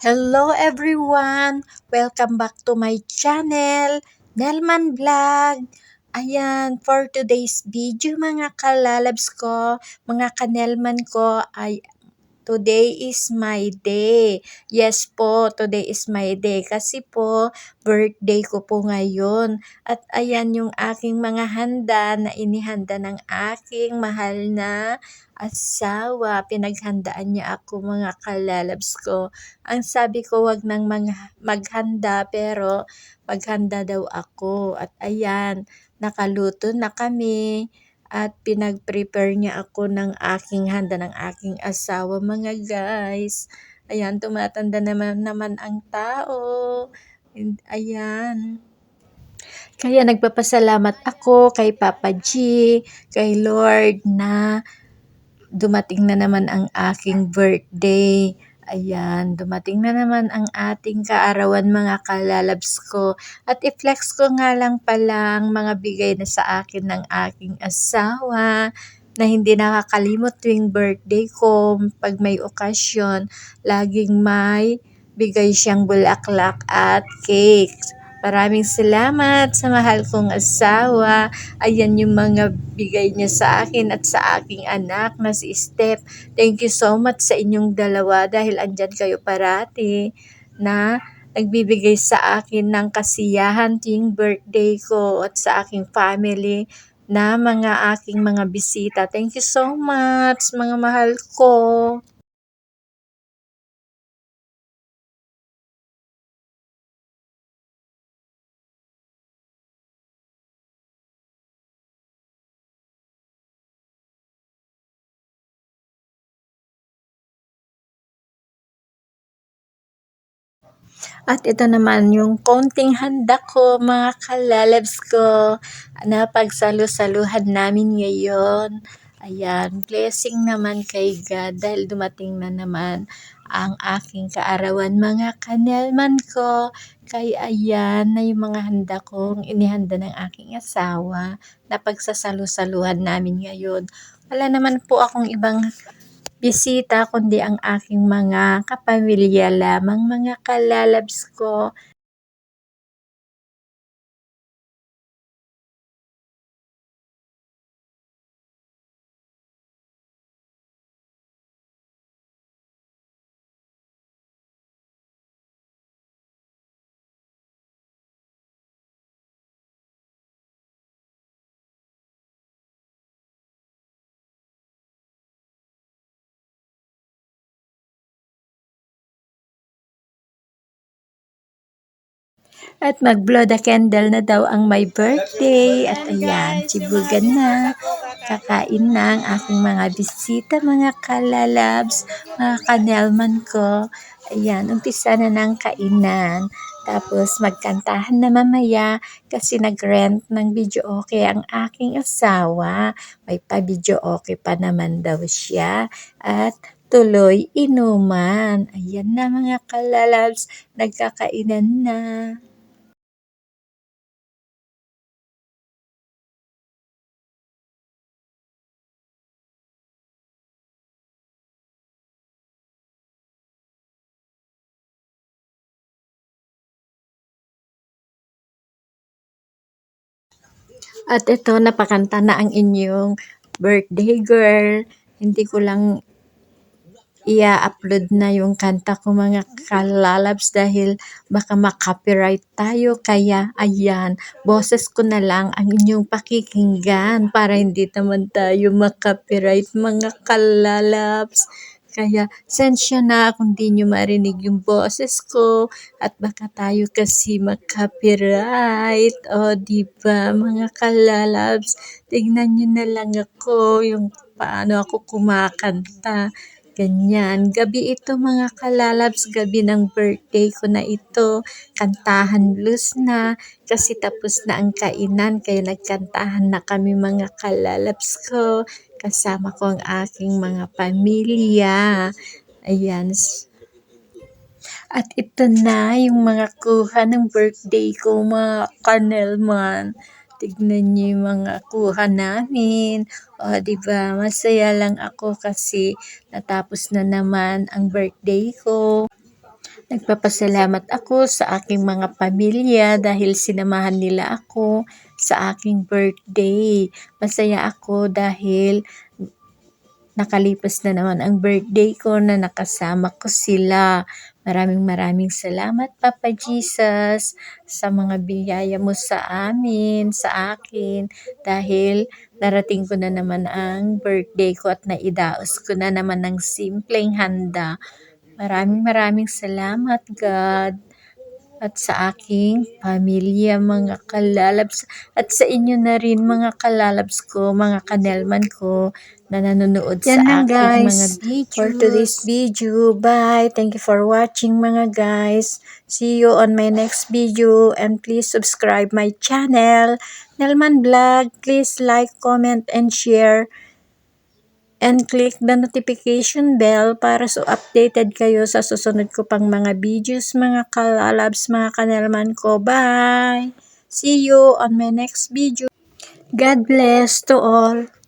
Hello everyone! Welcome back to my channel, Nelman Vlog. Ayan, for today's video mga kalalabs ko, mga kanelman ko, ay today is my day. Yes po, today is my day kasi po birthday ko po ngayon. At ayan yung aking mga handa na inihanda ng aking mahal na asawa. Pinaghandaan niya ako mga kalalabs ko. Ang sabi ko wag nang maghanda pero maghanda daw ako. At ayan, nakaluto na kami. At pinag-prepare niya ako ng aking handa ng aking asawa mga guys. Ayan, tumatanda naman ang tao. Ayan. Kaya nagpapasalamat ako kay Papa G, kay Lord na dumating na naman ang aking birthday. Ayan, dumating na naman ang ating kaarawan mga kalalabs ko. At i-flex ko nga lang palang mga bigay na sa akin ng aking asawa na hindi nakakalimot tuwing birthday ko. Pag may okasyon, laging may bigay siyang bulaklak at cakes. Maraming salamat sa mahal kong asawa. Ayan yung mga bigay niya sa akin at sa aking anak na si Steph. Thank you so much sa inyong dalawa dahil andyan kayo parati na nagbibigay sa akin ng kasiyahan tuwing birthday ko at sa aking family na mga aking mga bisita. Thank you so much mga mahal ko. At ito naman yung konting handa ko mga kalalabs ko na pagsalu-saluhan namin ngayon. Ayan, blessing naman kay God dahil dumating na naman ang aking kaarawan mga kanelman ko. Kaya ayan na yung mga handa kong inihanda ng aking asawa na pagsasalu-saluhan namin ngayon. Wala naman po akong ibang bisita kundi ang aking mga kapamilya lamang mga kalalabs ko. At mag-blow the candle na daw ang my birthday. At ayan, chibugan na. Kakain na ang aking mga bisita, mga kalalabs, mga kanelman ko. Ayan, umpisa na ng kainan. Tapos magkantahan na mamaya kasi nag-rent ng video okay ang aking asawa. May pa-video okay pa naman daw siya. At tuloy inuman. Ayan na mga kalalabs, nagkakainan na. At ito, napakanta na ang inyong birthday girl. Hindi ko lang i-upload na yung kanta ko mga kalalabs dahil baka makopyright tayo. Kaya ayan, boses ko na lang ang inyong pakikinggan para hindi naman tayo makopyright mga kalalabs. Kaya sensya na kung di nyo marinig yung boses ko at baka tayo kasi makopyright. O diba mga kalalabs, tignan nyo na lang ako yung paano ako kumakanta. Ganyan. Gabi ito mga kalalabs, gabi ng birthday ko na ito. Kantahan blues na kasi tapos na ang kainan kaya nagkantahan na kami mga kalalabs ko. Kasama ko ang aking mga pamilya. Ayan. At ito na yung mga kuha ng birthday ko mga kanelman. Tignan niyo yung mga kuha namin. O, diba? Masaya lang ako kasi natapos na naman ang birthday ko. Nagpapasalamat ako sa aking mga pamilya dahil sinamahan nila ako sa aking birthday. Masaya ako dahil nakalipas na naman ang birthday ko na nakasama ko sila. Maraming salamat, Papa Jesus, sa mga biyaya mo sa amin, sa akin, dahil darating ko na naman ang birthday ko at naidaos ko na naman ng simpleng handa. Maraming salamat, God, at sa aking pamilya, mga kalalabs, at sa inyo na rin, mga kalalabs ko, mga kanelman ko, na nanonood sa Yan lang, aking mga guys, videos. for today's video. Bye. Thank you for watching, mga guys. See you on my next video. And please subscribe my channel, Nelman Vlog. Please like, comment, and share. And click the notification bell para so updated kayo sa susunod ko pang mga videos, mga kalalabs, mga kanelman ko. Bye! See you on my next video. God bless to all.